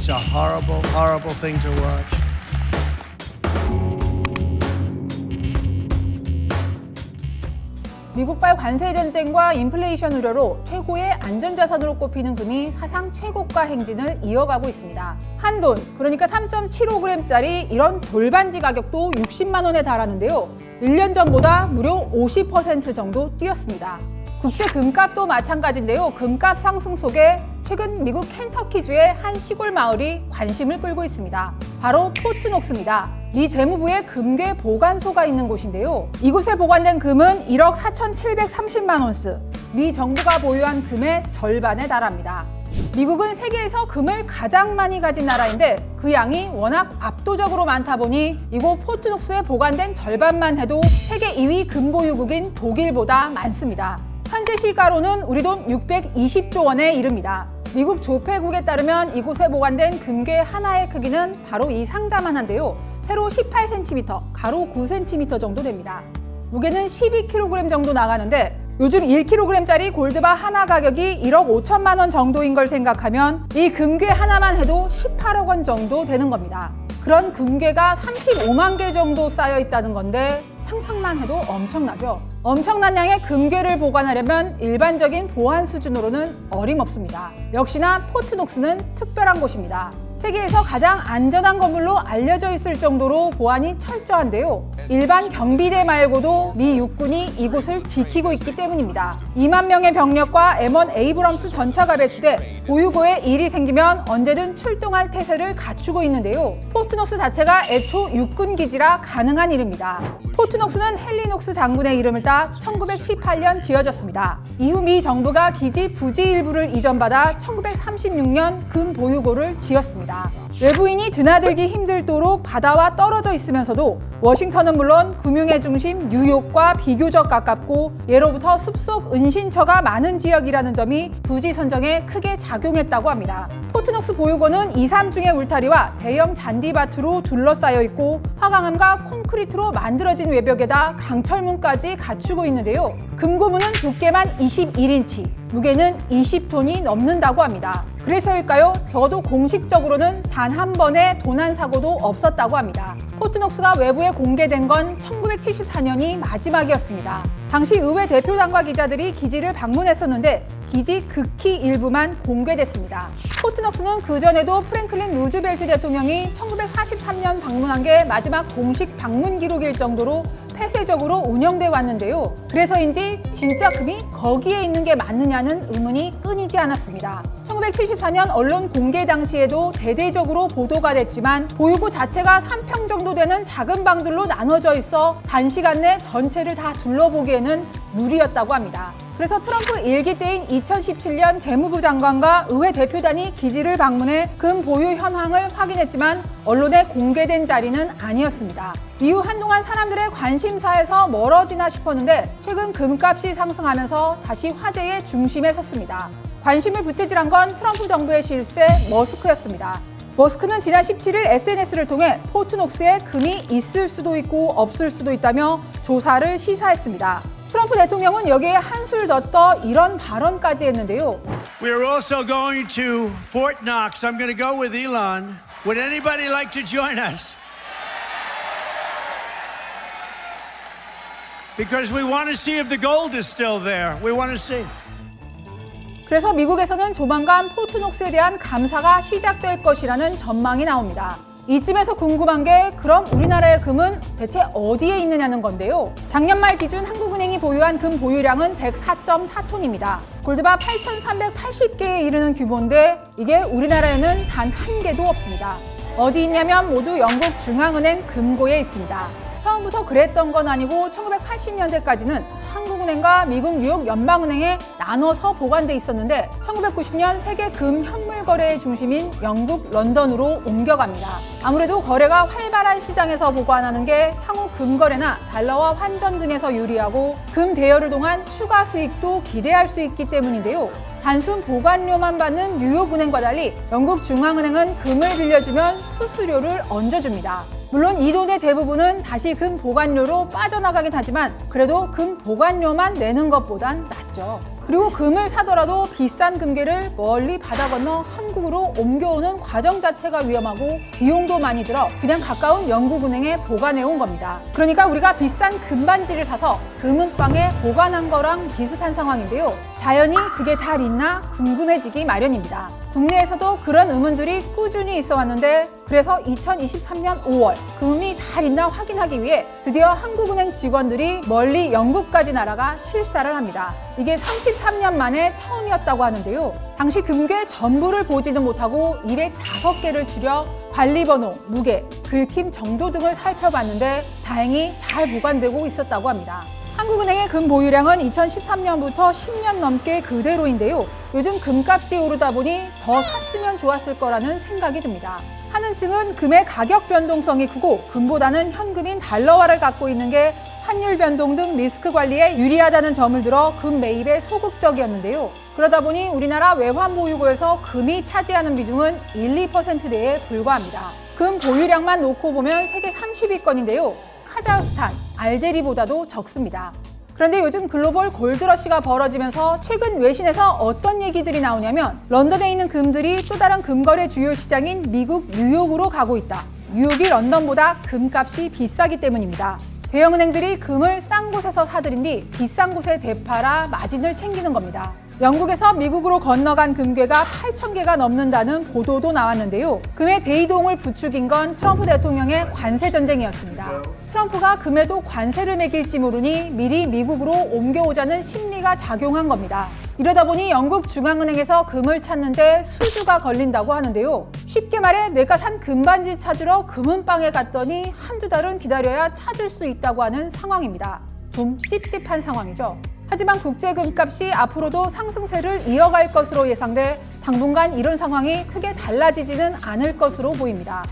It's a horrible, horrible thing to watch. 미국발 관세 전쟁과 인플레이션 우려로 최고의 안전자산으로 꼽히는 금이 사상 최고가 행진을 이어가고 있습니다. 한 돈, 그러니까 3.75g짜리 이런 돌반지 가격도 60만 원에 달하는데요. 1년 전보다 무려 50% 정도 뛰었습니다. 국제 금값도 마찬가지인데요. 금값 상승 속에 최근 미국 켄터키주의 한 시골 마을이 관심을 끌고 있습니다. 바로 포트녹스입니다. 미 재무부의 금괴 보관소가 있는 곳인데요. 이곳에 보관된 금은 1억 4,730만 온스, 미 정부가 보유한 금의 절반에 달합니다. 미국은 세계에서 금을 가장 많이 가진 나라인데 그 양이 워낙 압도적으로 많다 보니 이곳 포트녹스에 보관된 절반만 해도 세계 2위 금 보유국인 독일보다 많습니다. 현재 시가로는 우리 돈 620조 원에 이릅니다. 미국 조폐국에 따르면 이곳에 보관된 금괴 하나의 크기는 바로 이 상자만 한데요. 세로 18cm, 가로 9cm 정도 됩니다. 무게는 12kg 정도 나가는데 요즘 1kg짜리 골드바 하나 가격이 1억 5천만 원 정도인 걸 생각하면 이 금괴 하나만 해도 18억 원 정도 되는 겁니다. 그런 금괴가 35만 개 정도 쌓여 있다는 건데 상상만 해도 엄청나죠. 엄청난 양의 금괴를 보관하려면 일반적인 보안 수준으로는 어림없습니다. 역시나 포트녹스는 특별한 곳입니다. 세계에서 가장 안전한 건물로 알려져 있을 정도로 보안이 철저한데요. 일반 경비대 말고도 미 육군이 이곳을 지키고 있기 때문입니다. 2만 명의 병력과 M1 에이브럼스 전차가 배치돼 보유고에 일이 생기면 언제든 출동할 태세를 갖추고 있는데요. 포트녹스 자체가 애초 육군 기지라 가능한 일입니다. 포트녹스는 헨리 녹스 장군의 이름을 따 1918년 지어졌습니다. 이후 미 정부가 기지 부지 일부를 이전받아 1936년 금 보유고를 지었습니다. 외부인이 드나들기 힘들도록 바다와 떨어져 있으면서도 워싱턴은 물론 금융의 중심 뉴욕과 비교적 가깝고 예로부터 숲속 은신처가 많은 지역이라는 점이 부지 선정에 크게 작용했다고 합니다. 포트녹스 보유고는 2, 3중의 울타리와 대형 잔디밭으로 둘러싸여 있고 화강암과 콘크리트로 만들어진 외벽에다 강철문까지 갖추고 있는데요. 금고문은 두께만 21인치, 무게는 20톤이 넘는다고 합니다. 그래서일까요? 적어도 공식적으로는 단 한 번의 도난 사고도 없었다고 합니다. 포트녹스가 외부에 공개된 건 1974년이 마지막이었습니다. 당시 의회 대표단과 기자들이 기지를 방문했었는데 기지 극히 일부만 공개됐습니다. 포트녹스는 그전에도 프랭클린 루즈벨트 대통령이 1943년 방문한 게 마지막 공식 방문 기록일 정도로 폐쇄적으로 운영돼 왔는데요. 그래서인지 진짜 금이 거기에 있는 게 맞느냐는 의문이 끊이지 않았습니다. 1974년 언론 공개 당시에도 대대적으로 보도가 됐지만 보유고 자체가 3평 정도 되는 작은 방들로 나눠져 있어 단시간 내 전체를 다 둘러보기에는 무리였다고 합니다. 그래서 트럼프 1기 때인 2017년 재무부 장관과 의회 대표단이 기지를 방문해 금 보유 현황을 확인했지만 언론에 공개된 자리는 아니었습니다. 이후 한동안 사람들의 관심사에서 멀어지나 싶었는데 최근 금값이 상승하면서 다시 화제의 중심에 섰습니다. 관심을 부채질한 건 트럼프 정부의 실세 머스크였습니다. 머스크는 지난 17일 SNS를 통해 포트녹스에 금이 있을 수도 있고 없을 수도 있다며 조사를 시사했습니다. 트럼프 대통령은 여기에 한술 더 떠 이런 발언까지 했는데요. We're also going to Fort Knox. I'm going to go with Elon. Would anybody like to join us? Because we want to see if the gold is still there. We want to see. 그래서 미국에서는 조만간 포트녹스에 대한 감사가 시작될 것이라는 전망이 나옵니다. 이쯤에서 궁금한 게 그럼 우리나라의 금은 대체 어디에 있느냐는 건데요. 작년 말 기준 한국은행이 보유한 금 보유량은 104.4톤입니다. 골드바 8,380개에 이르는 규모인데 이게 우리나라에는 단 한 개도 없습니다. 어디 있냐면 모두 영국 중앙은행 금고에 있습니다. 처음부터 그랬던 건 아니고 1980년대까지는 한국은행과 미국 뉴욕 연방은행에 나눠서 보관돼 있었는데 1990년 세계 금 현물 거래의 중심인 영국 런던으로 옮겨갑니다. 아무래도 거래가 활발한 시장에서 보관하는 게 향후 금 거래나 달러와 환전 등에서 유리하고 금 대여를 통한 추가 수익도 기대할 수 있기 때문인데요. 단순 보관료만 받는 뉴욕은행과 달리 영국 중앙은행은 금을 빌려주면 수수료를 얹어줍니다. 물론 이 돈의 대부분은 다시 금 보관료로 빠져나가긴 하지만 그래도 금 보관료만 내는 것보단 낫죠. 그리고 금을 사더라도 비싼 금괴를 멀리 바다 건너 한국으로 옮겨오는 과정 자체가 위험하고 비용도 많이 들어 그냥 가까운 영국은행에 보관해 온 겁니다. 그러니까 우리가 비싼 금반지를 사서 금은방에 보관한 거랑 비슷한 상황인데요. 자연히 그게 잘 있나 궁금해지기 마련입니다. 국내에서도 그런 의문들이 꾸준히 있어 왔는데 그래서 2023년 5월 금이 잘 있나 확인하기 위해 드디어 한국은행 직원들이 멀리 영국까지 날아가 실사를 합니다. 이게 33년 만에 처음이었다고 하는데요. 당시 금괴 전부를 보지는 못하고 205개를 추려 관리번호, 무게, 긁힘 정도 등을 살펴봤는데 다행히 잘 보관되고 있었다고 합니다. 한국은행의 금 보유량은 2013년부터 10년 넘게 그대로인데요. 요즘 금값이 오르다 보니 더 샀으면 좋았을 거라는 생각이 듭니다. 하는 층은 금의 가격 변동성이 크고 금보다는 현금인 달러화를 갖고 있는 게 환율 변동 등 리스크 관리에 유리하다는 점을 들어 금 매입에 소극적이었는데요. 그러다 보니 우리나라 외환 보유고에서 금이 차지하는 비중은 1~2% 내에 불과합니다. 금 보유량만 놓고 보면 세계 30위권인데요. 카자흐스탄, 알제리보다도 적습니다. 그런데 요즘 글로벌 골드러시가 벌어지면서 최근 외신에서 어떤 얘기들이 나오냐면 런던에 있는 금들이 또 다른 금거래 주요 시장인 미국 뉴욕으로 가고 있다. 뉴욕이 런던보다 금값이 비싸기 때문입니다. 대형은행들이 금을 싼 곳에서 사들인 뒤 비싼 곳에 되팔아 마진을 챙기는 겁니다. 영국에서 미국으로 건너간 금괴가 8,000개가 넘는다는 보도도 나왔는데요. 금의 대이동을 부추긴 건 트럼프 대통령의 관세 전쟁이었습니다. 트럼프가 금에도 관세를 매길지 모르니 미리 미국으로 옮겨오자는 심리가 작용한 겁니다. 이러다 보니 영국 중앙은행에서 금을 찾는데 수주가 걸린다고 하는데요. 쉽게 말해 내가 산 금반지 찾으러 금은방에 갔더니 한두 달은 기다려야 찾을 수 있다고 하는 상황입니다. 좀 찝찝한 상황이죠. 하지만 국제금값이 앞으로도 상승세를 이어갈 것으로 예상돼 당분간 이런 상황이 크게 달라지지는 않을 것으로 보입니다.